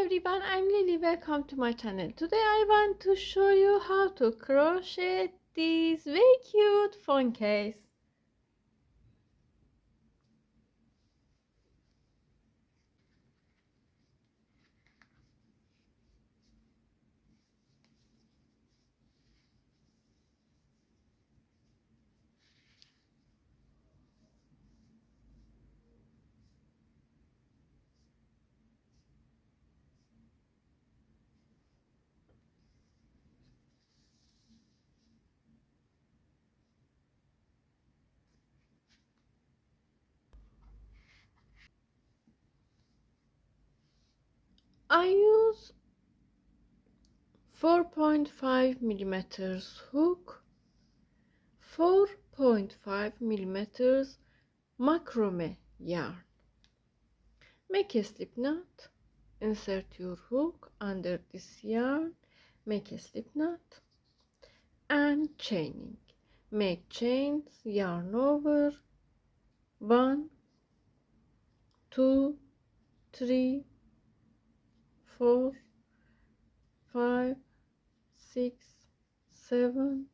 everyone, I'm Lily. Welcome to my channel. Today I want to show you how to crochet this very cute phone case. I use 4.5 millimeters hook, 4.5 millimeters macrame yarn. Make a slip knot, insert your hook under this yarn, make a slip knot, and chaining. Make chains, yarn over, 1, 2, 3, 4, 5, 6, 7,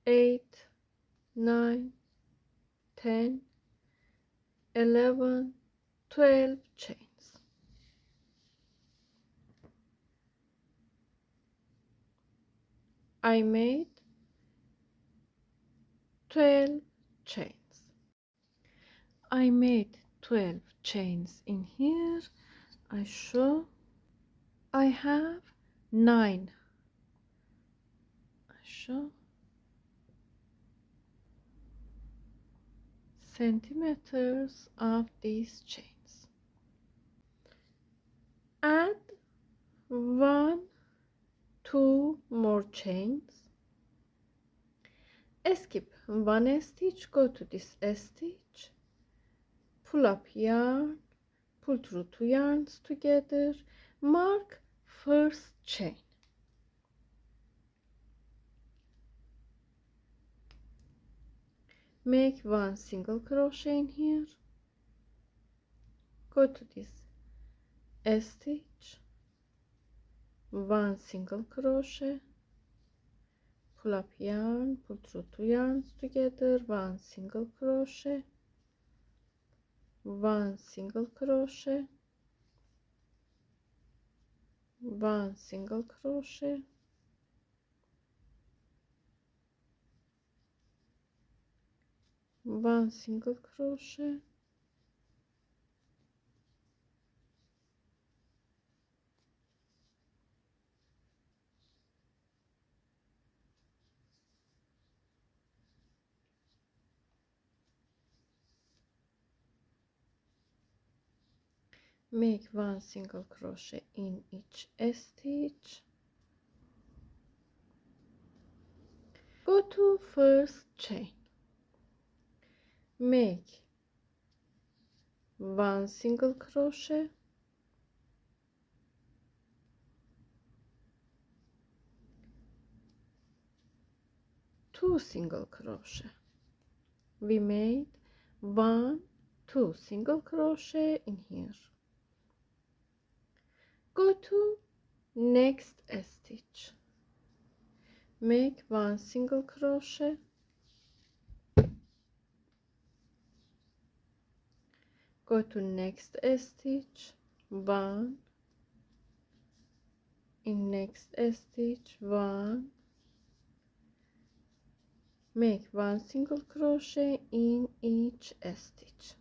8, 9, 10, 11, 12 chains. I made 12 chains. I made 12 chains in here. I show I have 9. I show centimeters of these chains. Add 1, 2 more chains. Skip 1 stitch, go to this stitch, pull up yarn, pull through 2 yarns together, mark first chain. Make 1 single crochet in here, go to this stitch, 1 single crochet, pull up yarn, pull through 2 yarns together, 1 single crochet, 1 single crochet, 1 single crochet, 1 single crochet, make 1 single crochet in each stitch, go to first chain, make 1 single crochet, 2 single crochet. We made 1, 2 single crochet in here. Go to next stitch, make 1 single crochet, go to next stitch, 1, in next stitch, 1, make 1 single crochet in each stitch.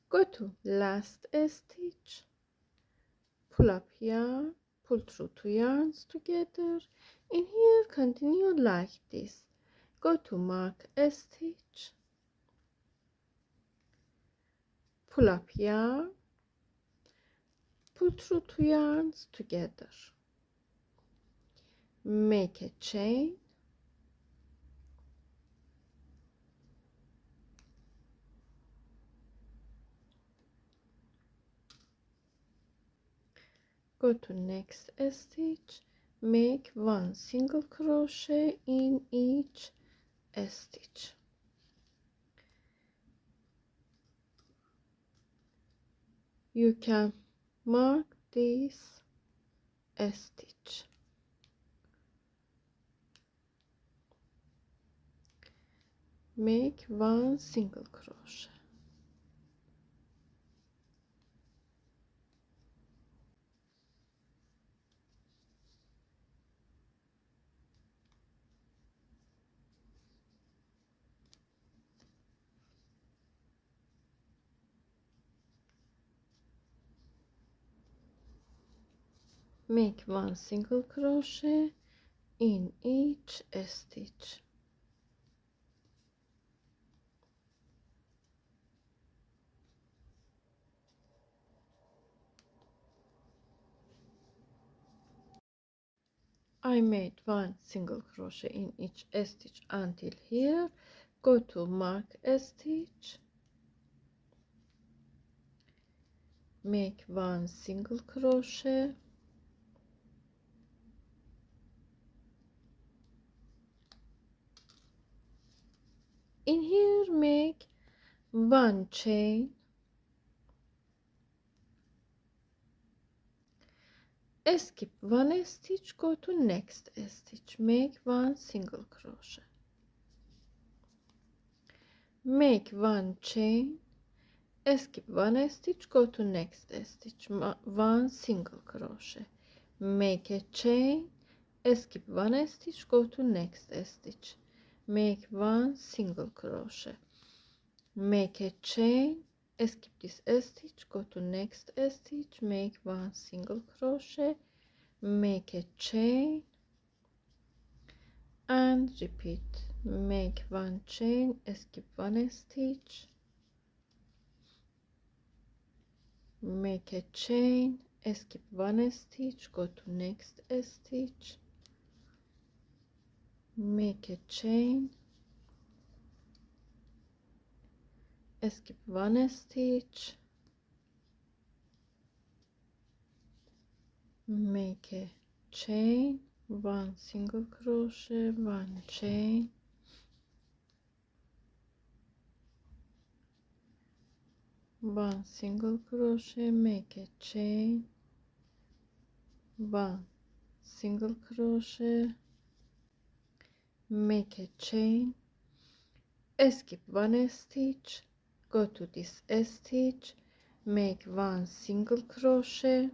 Go to last stitch, pull up yarn, pull through 2 yarns together. In here continue like this, go to mark a stitch, pull up yarn, pull through 2 yarns together, make a chain, go to next stitch, make 1 single crochet in each stitch. You can mark this stitch. Make 1 single crochet. Make 1 single crochet in each stitch. I made 1 single crochet in each stitch until here. Go to mark stitch, make 1 single crochet, in here make 1 chain, skip 1 stitch, go to next stitch, make 1 single crochet, make 1 chain, skip 1 stitch, go to next stitch, 1 single crochet, make a chain, skip 1 stitch, go to next stitch, make 1 single crochet, make a chain, skip this stitch, go to next stitch, make 1 single crochet, make a chain and repeat, make 1 chain, skip 1 stitch, make a chain, skip 1 stitch, go to next stitch, make a chain, skip 1 stitch, make a chain, 1 single crochet, 1 chain, 1 single crochet, make a chain, 1 single crochet, make a chain, skip 1 stitch, go to this stitch, make 1 single crochet,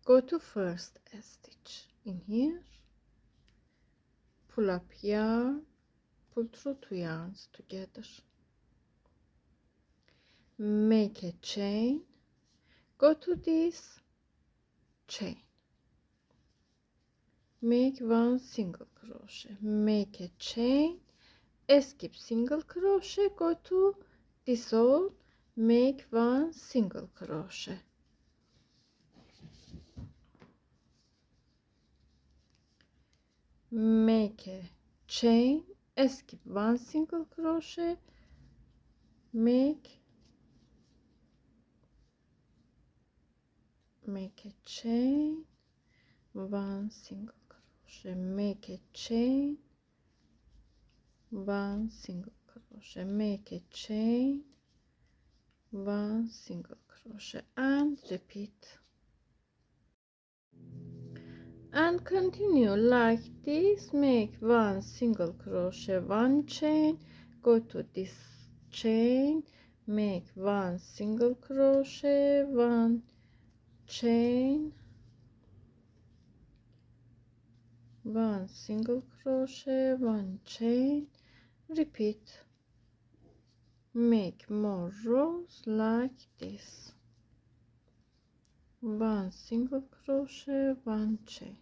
go to first stitch in here, pull up yarn, pull through 2 yarns together, make a chain, go to this chain, make 1 single crochet, make a chain, skip single crochet, go to this hole, make 1 single crochet, make a chain, skip 1 single crochet, make a chain, 1 single crochet, make a chain, 1 single crochet, make a chain, 1 single crochet and repeat, and continue like this, make 1 single crochet, 1 chain, go to this chain, make 1 single crochet, 1 chain, 1 single crochet, 1 chain, repeat, make more rows like this, 1 single crochet, 1 chain.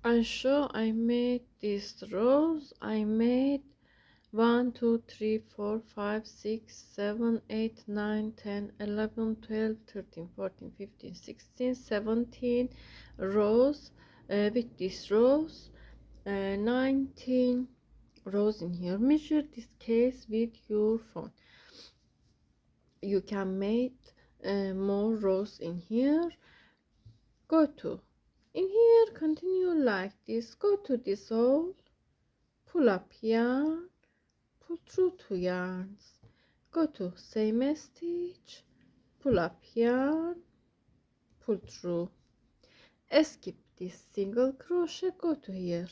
I made these rows, I made 1 2 3 4 5 6 7 8 9 10 11 12 13 14 15 16 17 rows with this rows, 19 rows in here. Measure this case with your phone. You can make more rows in here. Go to in here, continue like this, go to this hole, pull up yarn, pull through 2 yarns, go to same stitch, pull up yarn, pull through, skip this single crochet, go to here,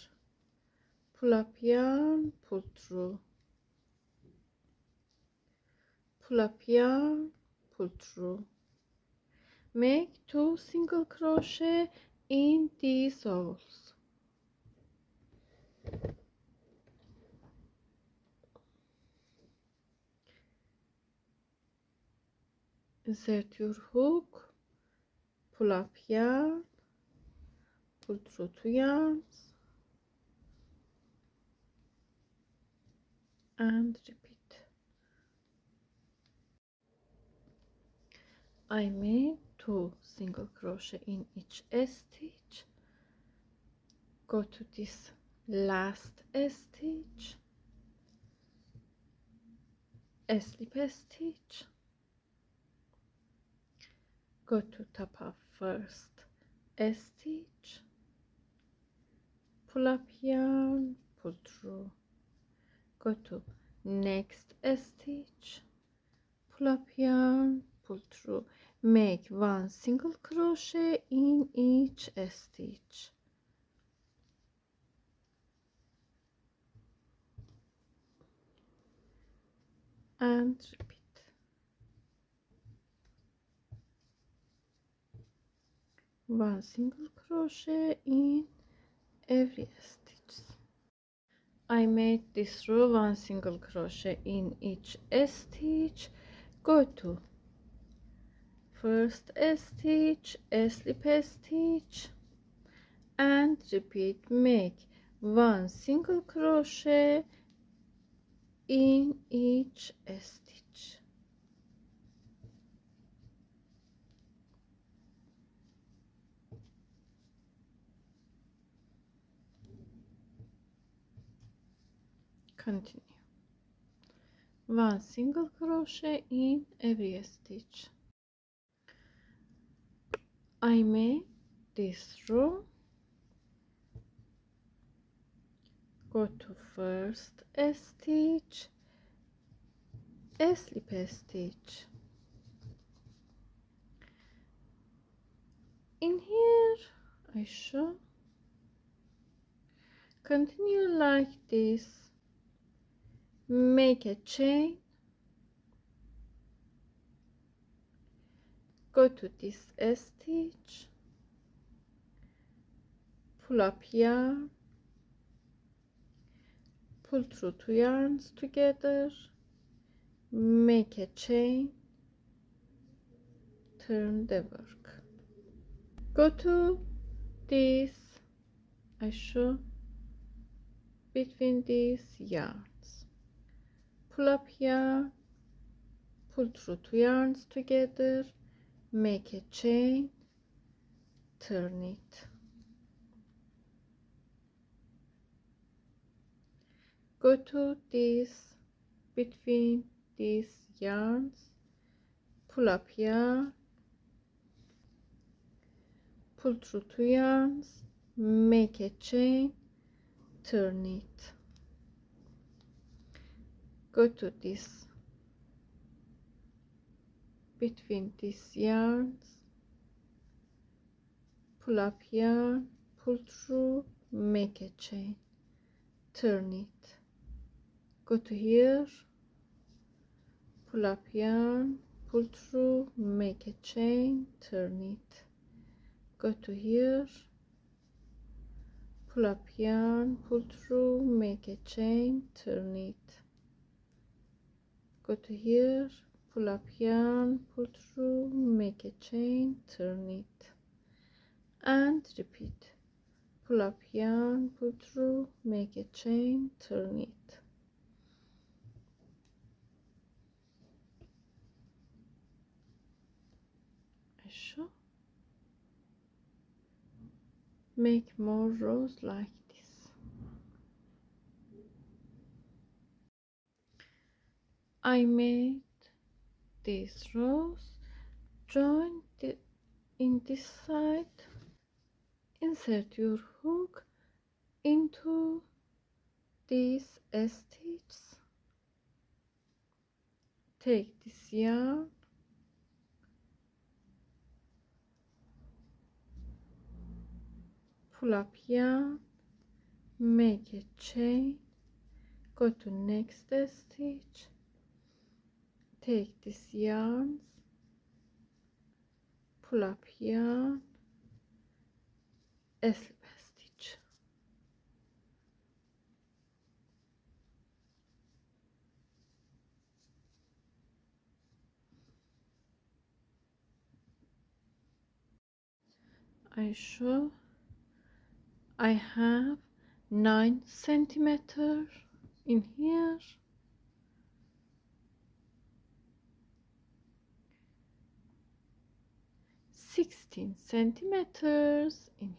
pull up yarn, pull through, pull up yarn, pull through, make 2 single crochet in these holes. Insert your hook, pull up yarn, pull through 2 yarns, and repeat. I made 2 single crochet in each stitch. Go to this last stitch, slip stitch, go to top of first stitch, pull up yarn, pull through, go to next stitch, pull up yarn, pull through, make 1 single crochet in each stitch, and repeat. 1 single crochet in every stitch. I made this row 1 single crochet in each stitch. Go to first stitch, slip stitch, and repeat. Make 1 single crochet in each stitch. Continue. 1 single crochet in every stitch. I made this row. Go to first stitch, slip stitch. In here I show, continue like this, make a chain, go to this stitch, pull up yarn, pull through 2 yarns together, make a chain, turn the work. Go to this, I show, between these yarns, pull up yarn, pull through 2 yarns together, make a chain, turn it. Go to this, between these yarns, pull up yarn, pull through 2 yarns, make a chain, turn it. Go to this, between these yarns, pull up yarn, pull through, make a chain, turn it. Go to here, pull up yarn, pull through, make a chain, turn it. Go to here, pull up yarn, pull through, make a chain, turn it. Go to here, pull up yarn, pull through, make a chain, turn it, and repeat. Pull up yarn, pull through, make a chain, turn it. show. Make more rows like this. I made these rows. Join in this side. Insert your hook into these stitches. Take this yarn, pull up yarn, make a chain, go to next stitch, take this yarns, pull up yarn, slip stitch. I show I have 9 centimeters in here, 16 centimeters in